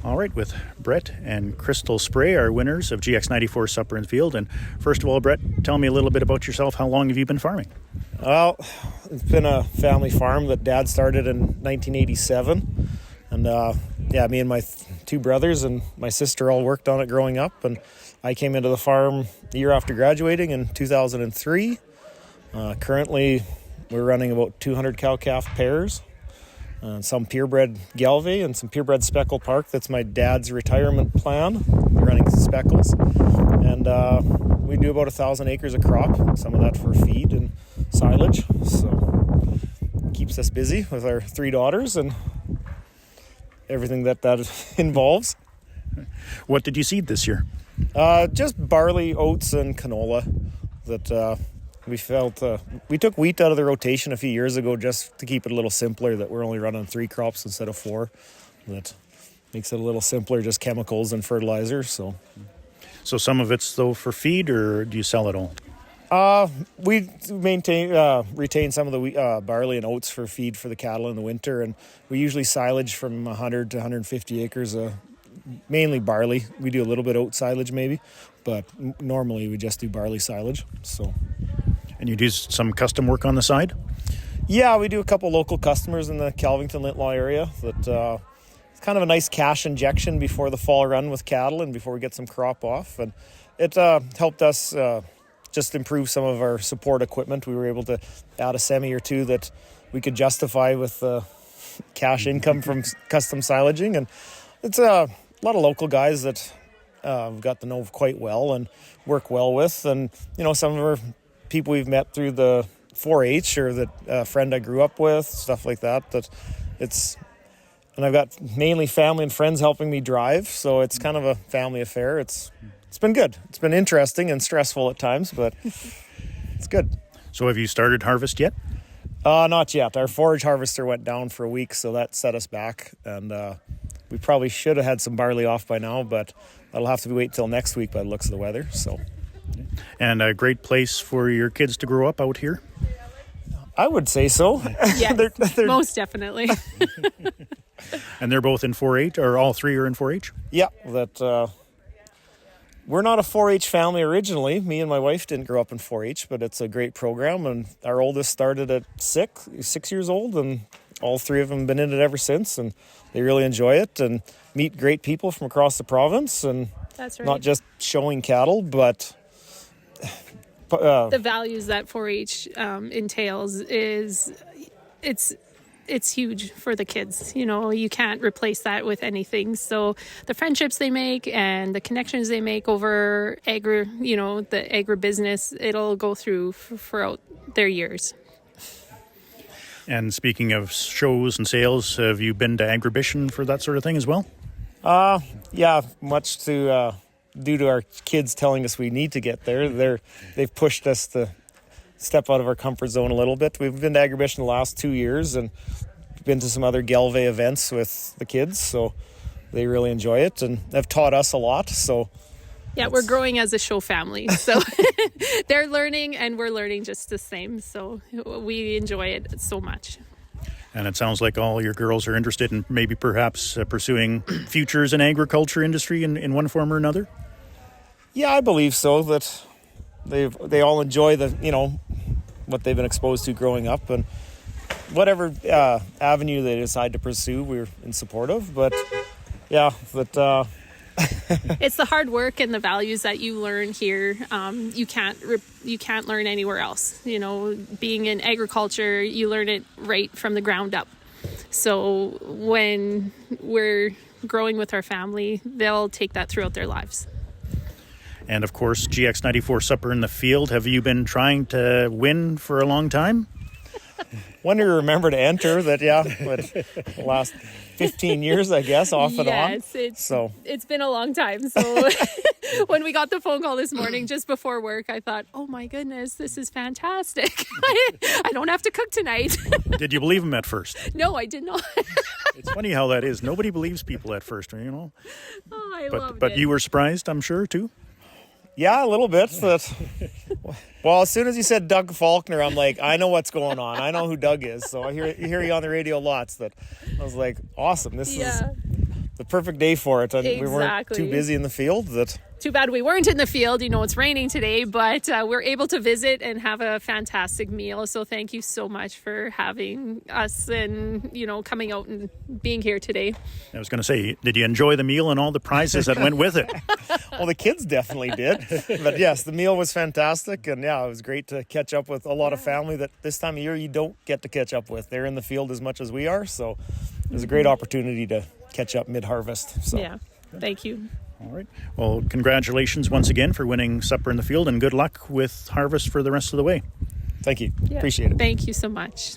All right, with Brett and Krystal Spray, our winners of GX94 Supper in Field. And first of all, Brett, tell me a little bit about yourself. How long have you been farming? Well, it's been a family farm that Dad started in 1987. And me and my two brothers and my sister all worked on it growing up. And I came into the farm the year after graduating in 2003. Currently, we're running about 200 cow-calf pairs. Some purebred Galvey and some purebred Speckle Park. That's my dad's retirement plan. We're running speckles. And we do about 1,000 acres of crop, some of that for feed and silage. So it keeps us busy with our three daughters and everything that involves. What did you seed this year? Just barley, oats, and canola. That we felt we took wheat out of the rotation a few years ago just to keep it a little simpler, that we're only running 3 crops instead of 4. That makes it a little simpler, just chemicals and fertilizer. So some of it's though for feed, or do you sell it all? We retain some of the barley and oats for feed for the cattle in the winter, and we usually silage from 100 to 150 acres, mainly barley. We do a little bit of oat silage maybe, but normally we just do barley silage. So. And you do some custom work on the side? Yeah, we do a couple local customers in the Calvington-Lintlaw area. That it's kind of a nice cash injection before the fall run with cattle and before we get some crop off. And it helped us just improve some of our support equipment. We were able to add a semi or two that we could justify with cash income from custom silaging. And it's a lot of local guys that we've got to know quite well and work well with. And, some of our people we've met through the 4-H or that friend I grew up with, stuff like that. And I've got mainly family and friends helping me drive, so it's kind of a family affair. It's been good. It's been interesting and stressful at times, but it's good. So have you started harvest yet? Not yet. Our forage harvester went down for a week, so that set us back. And we probably should have had some barley off by now, but that'll have to wait till next week by the looks of the weather. So. And a great place for your kids to grow up out here? I would say so. Yes, they're most definitely. And they're both in 4-H, or all three are in 4-H? Yeah, we're not a 4-H family originally. Me and my wife didn't grow up in 4-H, but it's a great program. And our oldest started at 6 years old, and all three of them have been in it ever since. And they really enjoy it and meet great people from across the province. And that's right. Not just showing cattle, but the values that 4-H entails is it's huge for the kids. You can't replace that with anything. So the friendships they make and the connections they make over the agribusiness, it'll go through throughout their years. And speaking of shows and sales, have you been to Agribition for that sort of thing as well? Yeah, much to due to our kids telling us we need to get there. They've pushed us to step out of our comfort zone a little bit. We've been to Agribition the last 2 years and been to some other Galvey events with the kids, so they really enjoy it and have taught us a lot. So yeah, we're growing as a show family, so they're learning and we're learning just the same, so we enjoy it so much. And it sounds like all your girls are interested in maybe perhaps pursuing futures in agriculture industry in one form or another? Yeah, I believe so. That they all enjoy what they've been exposed to growing up, and whatever avenue they decide to pursue, we're in support of. But yeah, it's the hard work and the values that you learn here. You can't learn anywhere else. Being in agriculture, you learn it right from the ground up. So when we're growing with our family, they'll take that throughout their lives. And of course, GX94 Supper in the Field. Have you been trying to win for a long time? When do you remember to enter that? Yeah, but the last 15 years, I guess, off and on. Yes, it's been a long time. So when we got the phone call this morning just before work, I thought, oh my goodness, this is fantastic. I don't have to cook tonight. Did you believe him at first? No, I did not. It's funny how that is. Nobody believes people at first, Oh, I loved it. But you were surprised, I'm sure, too? Yeah, a little bit. Well, as soon as you said Doug Falconer, I'm like, I know what's going on. I know who Doug is. So I hear you on the radio lots. That I was like, awesome. This is the perfect day for it. And we weren't Exactly. too busy in the field. Too bad we weren't in the field. It's raining today, but we're able to visit and have a fantastic meal. So thank you so much for having us and, coming out and being here today. I was going to say, did you enjoy the meal and all the prizes that went with it? Well, the kids definitely did. But yes, the meal was fantastic. And yeah, it was great to catch up with a lot of family that this time of year you don't get to catch up with. They're in the field as much as we are. So it was a great opportunity to catch up mid-harvest. So. Yeah, thank you. All right. Well, congratulations once again for winning Supper in the Field, and good luck with harvest for the rest of the way. Thank you. Yeah. Appreciate it. Thank you so much.